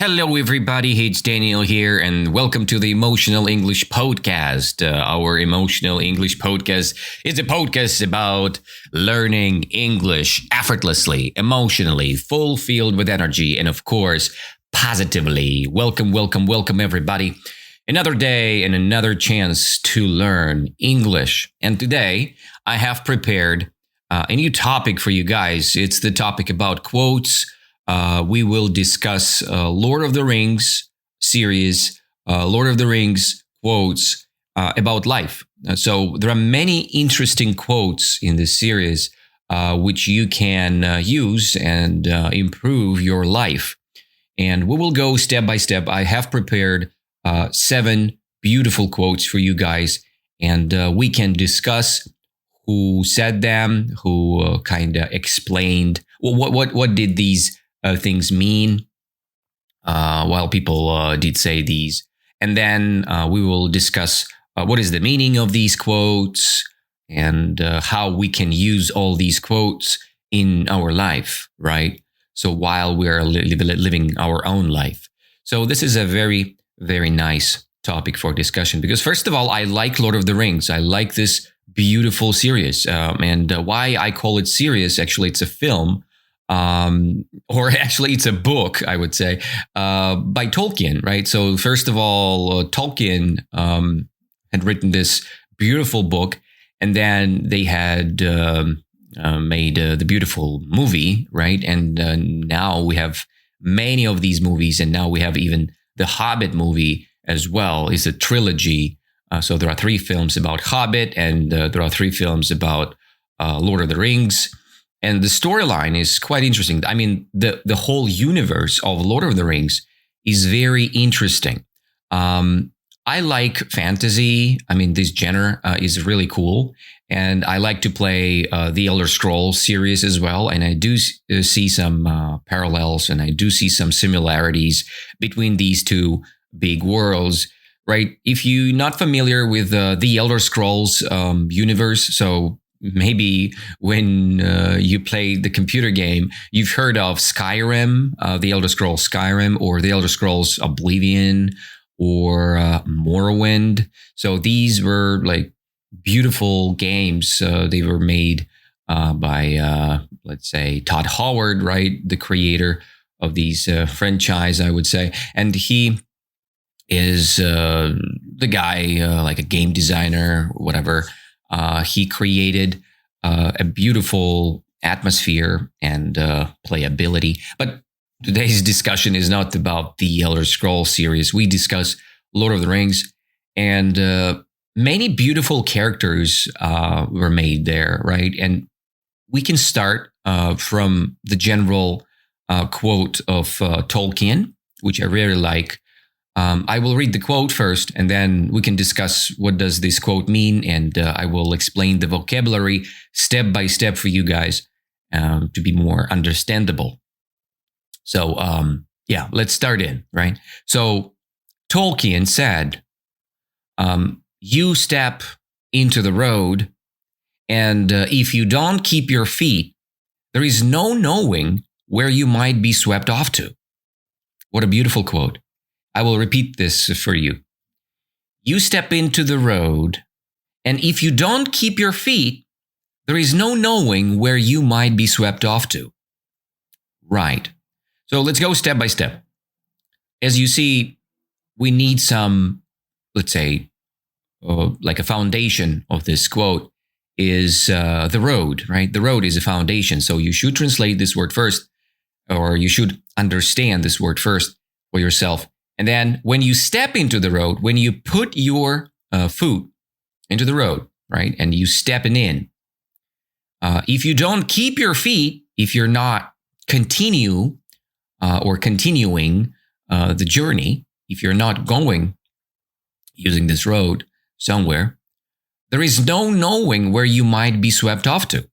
Hello, everybody. Hey, it's Daniel here, and welcome to the Emotional English Podcast. Our Emotional English Podcast is a podcast about learning English effortlessly, emotionally, fulfilled with energy, and of course, positively. Welcome, everybody. Another day and another chance to learn English. And today, I have prepared a new topic for you guys. It's the topic about quotes. We will discuss Lord of the Rings series, Lord of the Rings quotes about life. So there are many interesting quotes in this series which you can use and improve your life. And we will go step by step. I have prepared 7 beautiful quotes for you guys, and we can discuss who said them, who kind of explained what did these things mean while people did say these. And then we will discuss what is the meaning of these quotes and how we can use all these quotes in our life, right? So while we're living our own life. So this is a very, very nice topic for discussion because first of all, I like Lord of the Rings. I like this beautiful series. And why I call it series, actually, it's a film. Or actually it's a book, I would say, by Tolkien, right? So first of all, Tolkien had written this beautiful book, and then they had made the beautiful movie, right? And now we have many of these movies, and now we have even the Hobbit movie as well. It's a trilogy. So there are 3 films about Hobbit, and there are 3 films about Lord of the Rings. And the storyline is quite interesting. I mean, the whole universe of Lord of the Rings is very interesting. I like fantasy. I mean, this genre is really cool. And I like to play the Elder Scrolls series as well. And I do see some parallels, and I do see some similarities between these 2 big worlds, right? If you're not familiar with the Elder Scrolls universe, so maybe when you play the computer game, you've heard of Skyrim, the Elder Scrolls Skyrim, or the Elder Scrolls Oblivion, or Morrowind. So these were like beautiful games. They were made by, let's say, Todd Howard, right? The creator of these franchise, I would say. And he is the guy, like a game designer, whatever. He created a beautiful atmosphere and playability. But today's discussion is not about the Elder Scrolls series. We discuss Lord of the Rings, and many beautiful characters were made there, right? And we can start from the general quote of Tolkien, which I really like. I will read the quote first, and then we can discuss what does this quote mean, and I will explain the vocabulary step by step for you guys to be more understandable. So, let's start in, right? So, Tolkien said, you step into the road, and if you don't keep your feet, there is no knowing where you might be swept off to. What a beautiful quote. I will repeat this for you. You step into the road, and if you don't keep your feet, there is no knowing where you might be swept off to. Right. So let's go step by step. As you see, we need some, let's say, like a foundation of this quote is the road, right? The road is a foundation. So you should translate this word first, or you should understand this word first for yourself. And then when you step into the road, when you put your foot into the road, right, and you stepping in, if you don't keep your feet, if you're not continuing the journey, if you're not going using this road somewhere, there is no knowing where you might be swept off to.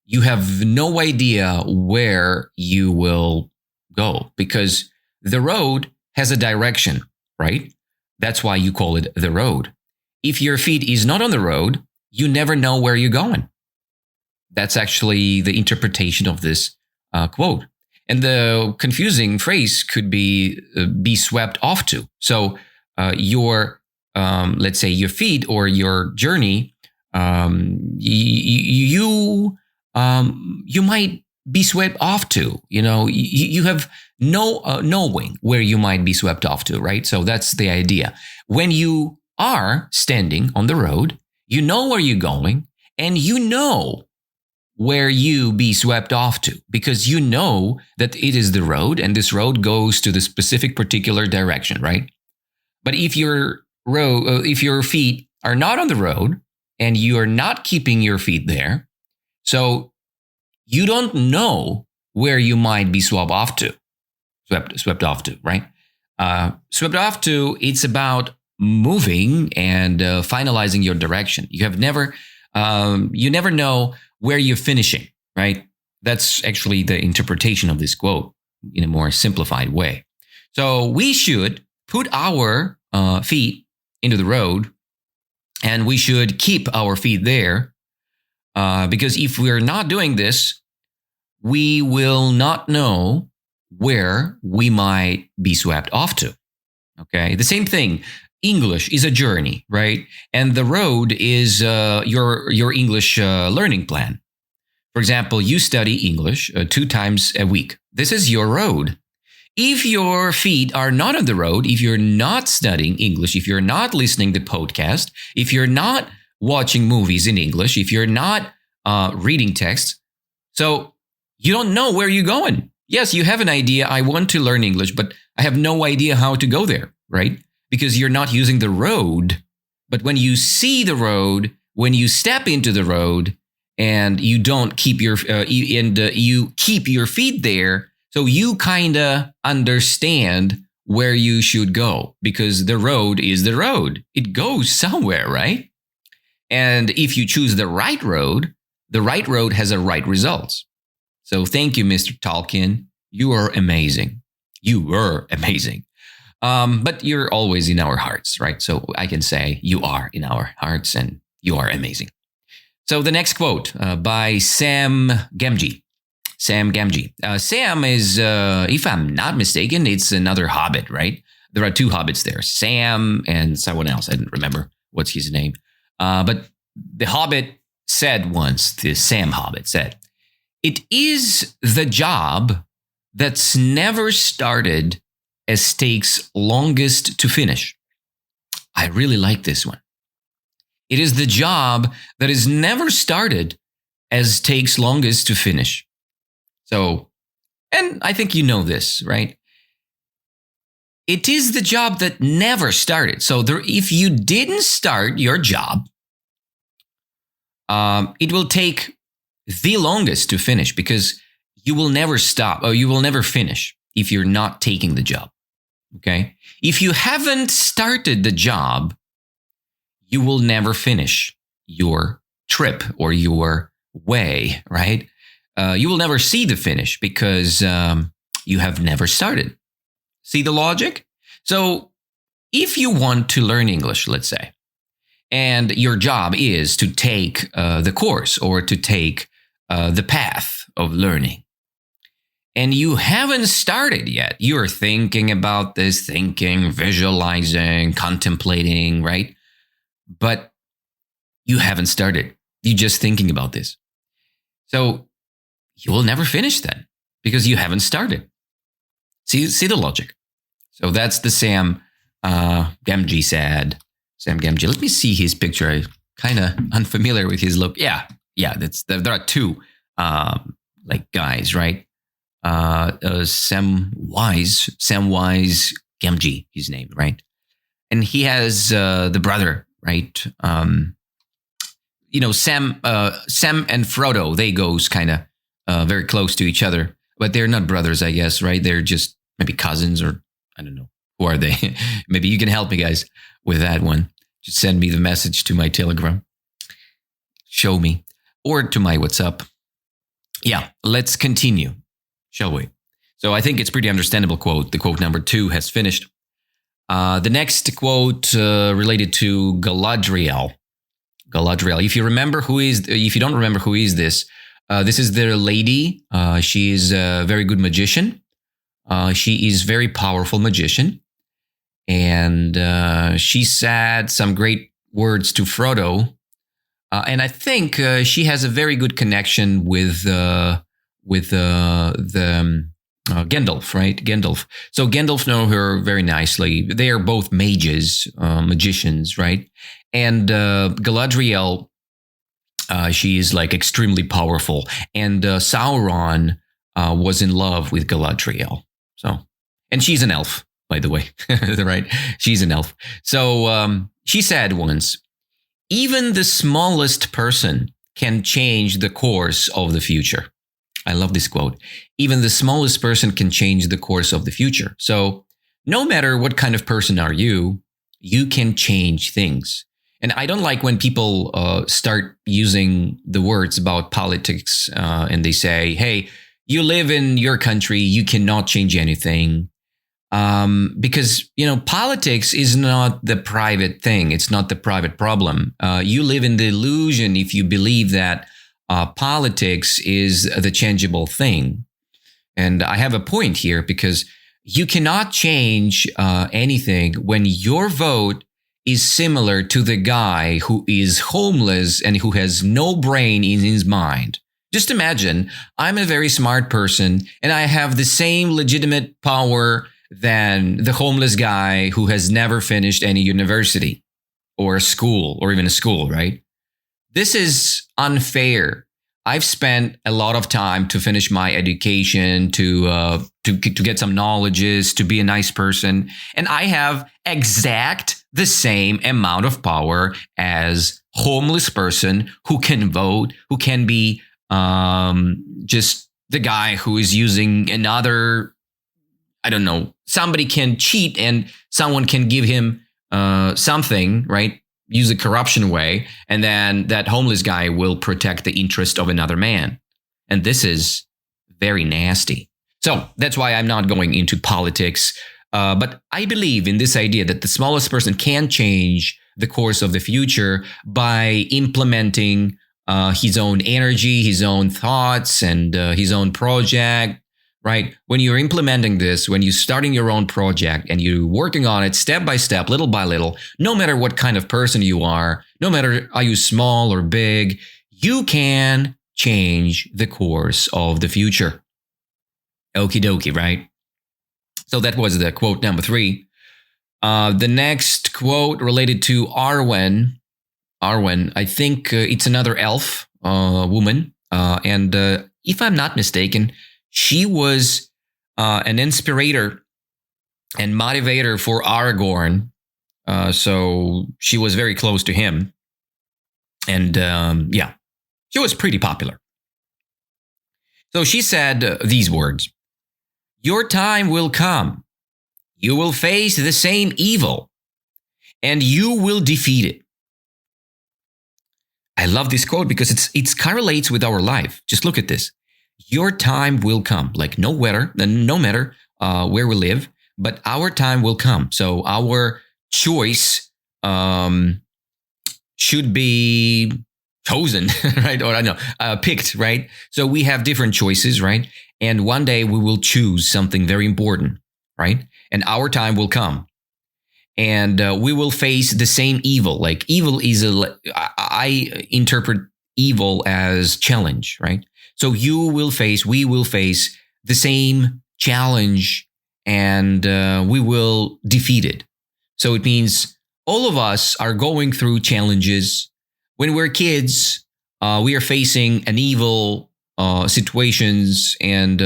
You have no idea where you will go because the road has a direction, right? That's why you call it the road. If your feet is not on the road, you never know where you're going. That's actually the interpretation of this quote. And the confusing phrase could be swept off to. So your, let's say your feet or your journey, you might be swept off to. You have no knowing where you might be swept off to, right? So that's the idea. When you are standing on the road, you know where you're going, and you know where you be swept off to, because you know that it is the road, and this road goes to the specific particular direction, right? But if your feet are not on the road and you are not keeping your feet there, so you don't know where you might be swept off to, right? Swept off to, it's about moving and finalizing your direction. You never know where you're finishing, right? That's actually the interpretation of this quote in a more simplified way. So we should put our feet into the road, and we should keep our feet there, because if we're not doing this, we will not know where we might be swept off to. Okay, the same thing. English is a journey, right? And the road is your English learning plan. For example, you study English 2 times a week. This is your road. If your feet are not on the road, if you're not studying English, if you're not listening to podcast, if you're not watching movies in English, if you're not reading texts, so you don't know where you're going. Yes, you have an idea. I want to learn English, but I have no idea how to go there, right? Because you're not using the road. But when you see the road, when you step into the road, and you don't keep you keep your feet there, so you kind of understand where you should go, because the road is the road. It goes somewhere, right? And if you choose the right road has the right results. So thank you, Mr. Tolkien. You are amazing. You were amazing. But you're always in our hearts, right? So I can say you are in our hearts and you are amazing. So the next quote by Sam Gamgee. Sam Gamgee. Sam is, if I'm not mistaken, it's another hobbit, right? There are 2 hobbits there, Sam and someone else. I didn't remember what's his name. But the hobbit said once, the Sam hobbit said, "It is the job that's never started as takes longest to finish." I really like this one. It is the job that is never started as takes longest to finish. So, and I think you know this, right? It is the job that never started. So if you didn't start your job, it will take the longest to finish, because you will never stop, or you will never finish if you're not taking the job. Okay? If you haven't started the job, you will never finish your trip or your way, right? You will never see the finish, because you have never started. See the logic? So if you want to learn English, let's say, and your job is to take the course or to take the path of learning, and you haven't started yet, you're thinking about this, visualizing, contemplating, right? But you haven't started. You're just thinking about this. So you will never finish then, because you haven't started. See the logic? So that's the Sam Gamgee said. Sam Gamgee. Let me see his picture. I'm kind of unfamiliar with his look. Yeah. There are 2 guys, right? Sam Wise Gamgee, his name, right? And he has the brother, right? Sam and Frodo, they goes kind of very close to each other, but they're not brothers, I guess, right? They're just maybe cousins, or I don't know. Who are they? Maybe you can help me, guys, with that one. Just send me the message to my Telegram. Show me. Or to my WhatsApp. Yeah, let's continue, shall we? So I think it's pretty understandable quote. The quote number 2 has finished. The next quote related to Galadriel. Galadriel. If you don't remember who is this, This is the lady. She is a very good magician. She is very powerful magician. And she said some great words to Frodo. And I think she has a very good connection with Gandalf, right? Gandalf. So Gandalf know her very nicely. They are both mages, magicians, right? And Galadriel, she is like extremely powerful. And Sauron was in love with Galadriel. So, and she's an elf, by the way, right? She's an elf. So she said once, even the smallest person can change the course of the future. I love this quote. Even the smallest person can change the course of the future. So no matter what kind of person are you, you can change things. And I don't like when people start using the words about politics and they say, hey, you live in your country, you cannot change anything. Because, politics is not the private thing. It's not the private problem. You live in the illusion if you believe that politics is the changeable thing. And I have a point here because you cannot change anything when your vote is similar to the guy who is homeless and who has no brain in his mind. Just imagine I'm a very smart person and I have the same legitimate power than the homeless guy who has never finished any university or a school or even a school, right? This is unfair. I've spent a lot of time to finish my education, to get some knowledges, to be a nice person, and I have exact the same amount of power as homeless person who can vote, who can be just the guy who is using another. I don't know, somebody can cheat and someone can give him something, right? Use a corruption way. And then that homeless guy will protect the interest of another man. And this is very nasty. So that's why I'm not going into politics. But I believe in this idea that the smallest person can change the course of the future by implementing his own energy, his own thoughts, and his own project. Right? When you're implementing this, when you're starting your own project and you're working on it step by step, little by little, no matter what kind of person you are, no matter are you small or big, you can change the course of the future. Okie dokie, right? So that was the quote number 3. The next quote related to Arwen. Arwen, I think it's another elf woman. And if I'm not mistaken, she was an inspirator and motivator for Aragorn. So she was very close to him. And she was pretty popular. So she said these words, "Your time will come. You will face the same evil and you will defeat it." I love this quote because it correlates with our life. Just look at this. Your time will come, like no matter where we live, but our time will come. So our choice should be chosen, right? Or I don't know, picked, right? So we have different choices, right? And one day we will choose something very important, right? And our time will come. And we will face the same evil. Like evil is I interpret evil as challenge, right? So we will face the same challenge and we will defeat it. So it means all of us are going through challenges. When we're kids, we are facing an evil situations and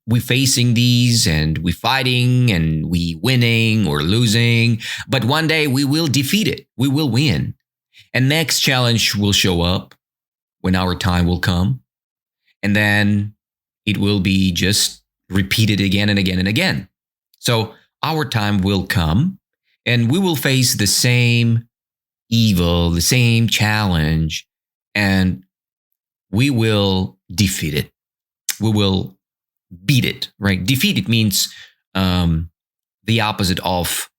we facing these and we fighting and we winning or losing. But one day we will defeat it. We will win. And next challenge will show up when our time will come. And then it will be just repeated again and again and again. So our time will come and we will face the same evil, the same challenge, and we will defeat it. We will beat it, right? Defeat it means the opposite of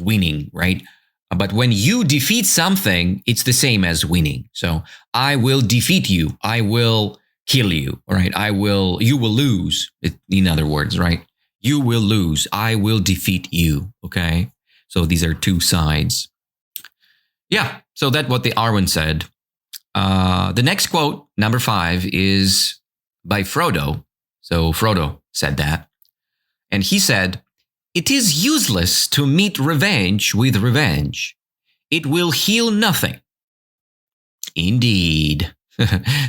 winning, right? But when you defeat something, it's the same as winning. So I will defeat you. I will kill you. All right. You will lose. In other words, right? You will lose. I will defeat you. Okay. So these are two sides. Yeah. So that's what the Arwen said. The next quote, number 5, is by Frodo. So Frodo said that. And he said, "It is useless to meet revenge with revenge. It will heal nothing." Indeed.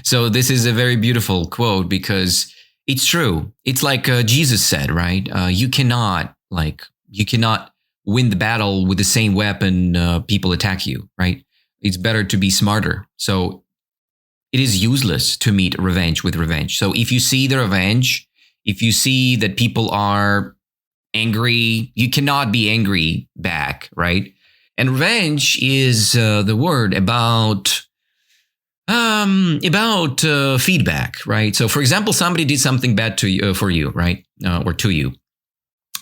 So this is a very beautiful quote because it's true. It's like Jesus said, right? You cannot win the battle with the same weapon people attack you, right? It's better to be smarter. So it is useless to meet revenge with revenge. So if you see the revenge, if you see that people are angry, you cannot be angry back, right? And revenge is the word about feedback, right? So, for example, somebody did something bad to you, for you, right, or to you,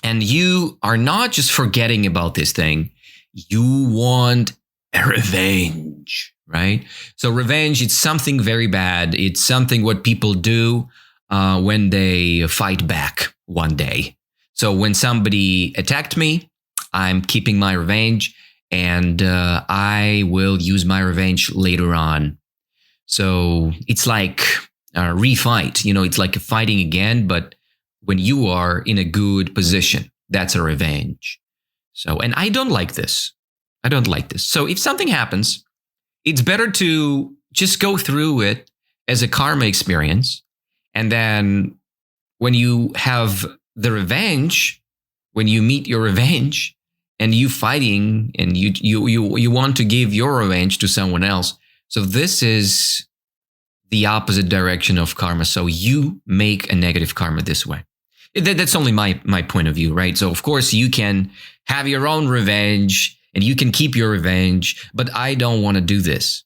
and you are not just forgetting about this thing. You want a revenge, right? So, revenge, it's something very bad. It's something what people do when they fight back one day. So when somebody attacked me, I'm keeping my revenge, and I will use my revenge later on. So it's like a refight. It's like fighting again, but when you are in a good position, that's a revenge. So, and I don't like this. So if something happens, it's better to just go through it as a karma experience. And then when you have the revenge, when you meet your revenge and you fighting and you want to give your revenge to someone else. So this is the opposite direction of karma. So you make a negative karma this way. That's only my point of view, right? So of course you can have your own revenge and you can keep your revenge, but I don't want to do this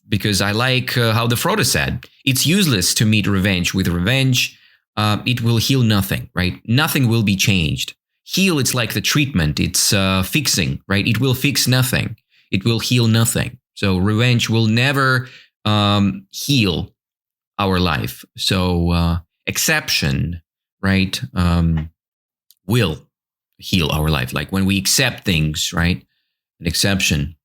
because I like how the Frodo said, it's useless to meet revenge with revenge. It will heal nothing, right? Nothing will be changed. Heal, it's like the treatment. It's fixing, right? It will fix nothing. It will heal nothing. So revenge will never heal our life. So exception, right, will heal our life. Like when we accept things, right? An exception.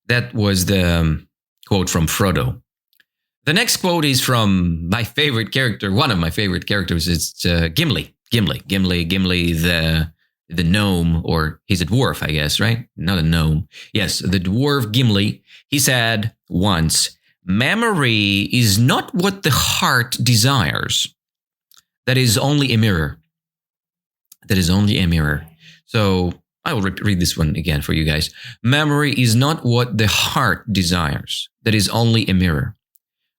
That was the quote from Frodo. The next quote is from my favorite character. One of my favorite characters is Gimli. Gimli, the gnome, or he's a dwarf, I guess, right? Not a gnome. Yes, the dwarf Gimli. He said once, "Memory is not what the heart desires. That is only a mirror." That is only a mirror. So I will read this one again for you guys. Memory is not what the heart desires. That is only a mirror.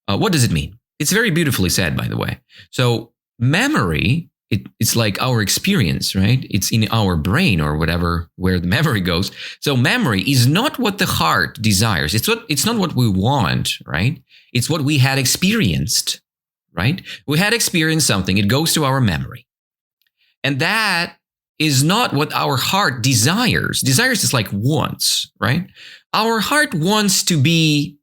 What does it mean? It's very beautifully said, by the way. So memory, it's like our experience, right? It's in our brain or whatever, where the memory goes. So memory is not what the heart desires. It's not what we want, right? It's what we had experienced, right? We had experienced something. It goes to our memory. And that is not what our heart desires. Desires is like wants, right? Our heart wants to be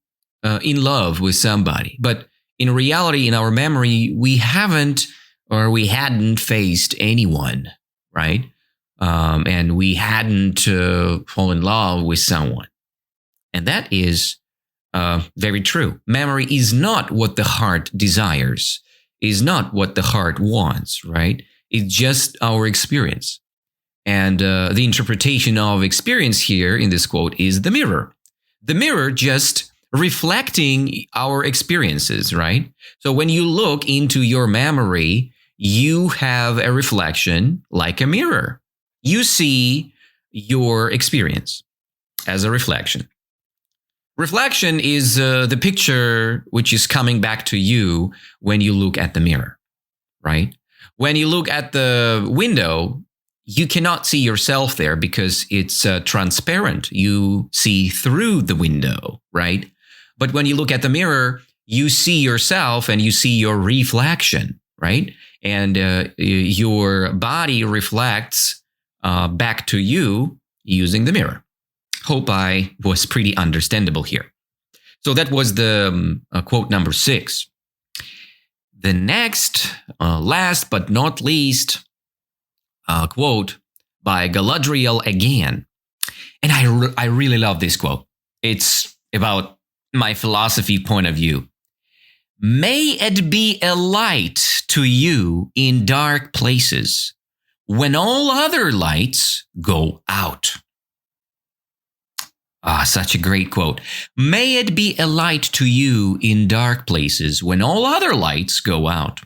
in love with somebody. But in reality, in our memory, we hadn't faced anyone, right? And we hadn't fallen in love with someone. And that is very true. Memory is not what the heart desires, is not what the heart wants, right? It's just our experience. And the interpretation of experience here in this quote is the mirror. The mirror just reflecting our experiences, right? So when you look into your memory, you have a reflection like a mirror. You see your experience as a reflection. Reflection is the picture which is coming back to you when you look at the mirror, right? When you look at the window, you cannot see yourself there because it's transparent. You see through the window, right? But when you look at the mirror, you see yourself and you see your reflection, right? And your body reflects back to you using the mirror. Hope I was pretty understandable here. So that was the quote number 6. The next, last but not least, quote by Galadriel again. And I really love this quote. It's about my philosophy point of view. May it be a light to you in dark places when all other lights go out. Such a great quote. May it be a light to you in dark places when all other lights go out.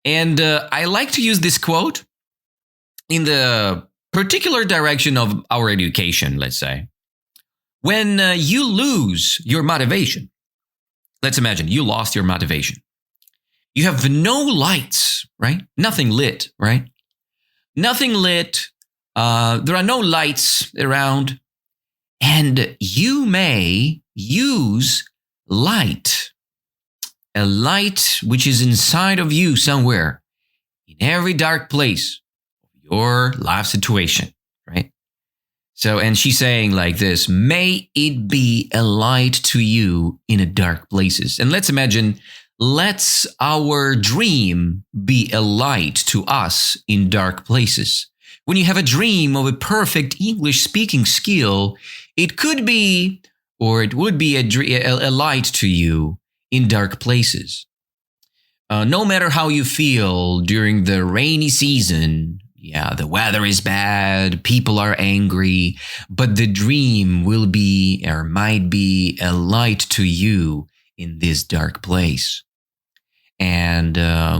And I like to use this quote in the particular direction of our education, let's say. When you lose your motivation, let's imagine you lost your motivation. You have no lights, right? Nothing lit, right? Nothing lit. There are no lights around. And you may use light, a light which is inside of you somewhere, in every dark place of your life situation, right? So, and she's saying like this, may it be a light to you in a dark places. And let's imagine, let's our dream be a light to us in dark places. When you have a dream of a perfect English speaking skill, it could be, or it would be a light to you in dark places. No matter how you feel during the rainy season, yeah, the weather is bad, people are angry, but the dream will be or might be a light to you in this dark place. And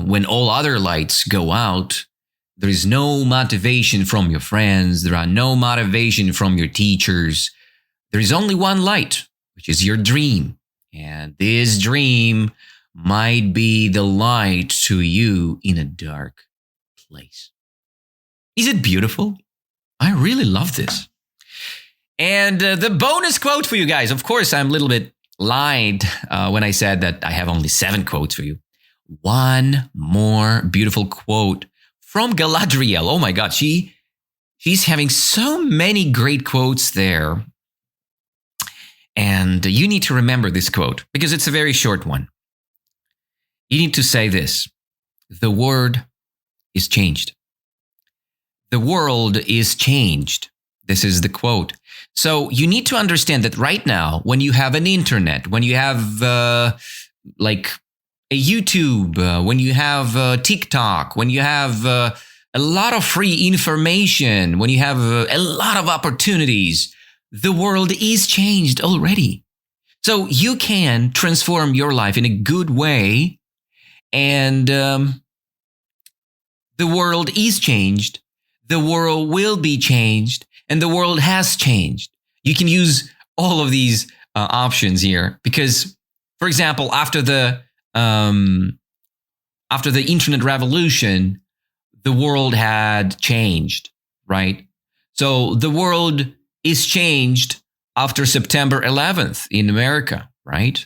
when all other lights go out, there is no motivation from your friends. There are no motivation from your teachers. There is only one light, which is your dream. And this dream might be the light to you in a dark place. Is it beautiful? I really love this. And the bonus quote for you guys. Of course, I'm a little bit lied when I said that I have only 7 quotes for you. One more beautiful quote from Galadriel. Oh my God, she's having so many great quotes there. And you need to remember this quote because it's a very short one. You need to say this. The word is changed. The world is changed. This is the quote. So you need to understand that right now, when you have an internet, when you have like a YouTube, when you have TikTok, when you have a lot of free information, when you have a lot of opportunities, the world is changed already. So you can transform your life in a good way. And the world is changed. The world will be changed. And the world has changed. You can use all of these options here because, for example, after the internet revolution, the world had changed, right? So the world is changed after September 11th in America, right?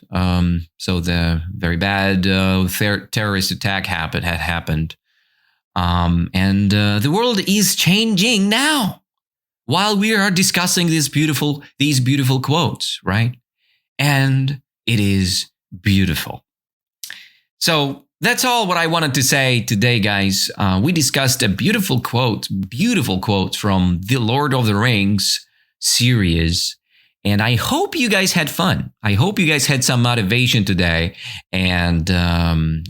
So the very bad terrorist attack had happened. And the world is changing now while we are discussing these beautiful quotes, right? And it is beautiful. So that's all what I wanted to say today, guys. We discussed a beautiful quote from the Lord of the Rings series. And I hope you guys had fun. I hope you guys had some motivation today. And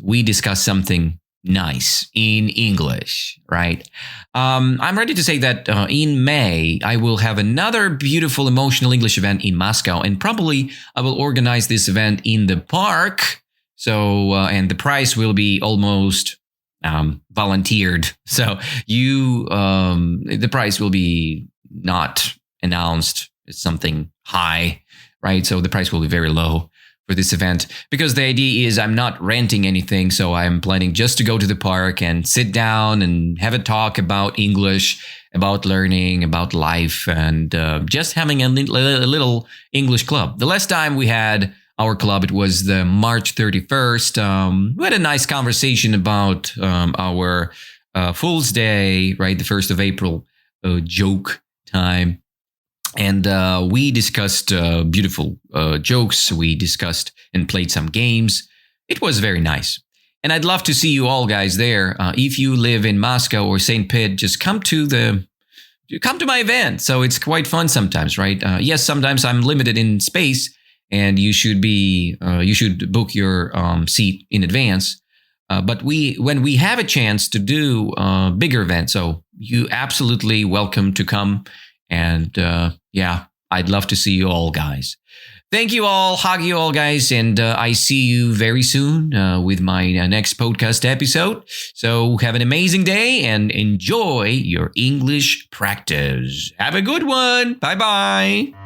we discussed something nice in English, right? I'm ready to say that in May, I will have another beautiful emotional English event in Moscow. And probably I will organize this event in the park. So, and the price will be almost volunteered. So the price will be not announced as something high, right? So the price will be very low for this event because the idea is I'm not renting anything. So I'm planning just to go to the park and sit down and have a talk about English, about learning, about life, and just having a little English club. The last time we had our club, it was the March 31st. We had a nice conversation about our Fool's Day, right? The 1st of April joke time. And we discussed beautiful jokes. We discussed and played some games. It was very nice. And I'd love to see you all guys there. If you live in Moscow or St. Pete, just come to my event. So it's quite fun sometimes, right? Yes, sometimes I'm limited in space, and you should book your seat in advance. But when we have a chance to do a bigger event, so you absolutely welcome to come. And yeah, I'd love to see you all, guys. Thank you all. Hug you all, guys. And I see you very soon with my next podcast episode. So have an amazing day and enjoy your English practice. Have a good one. Bye-bye.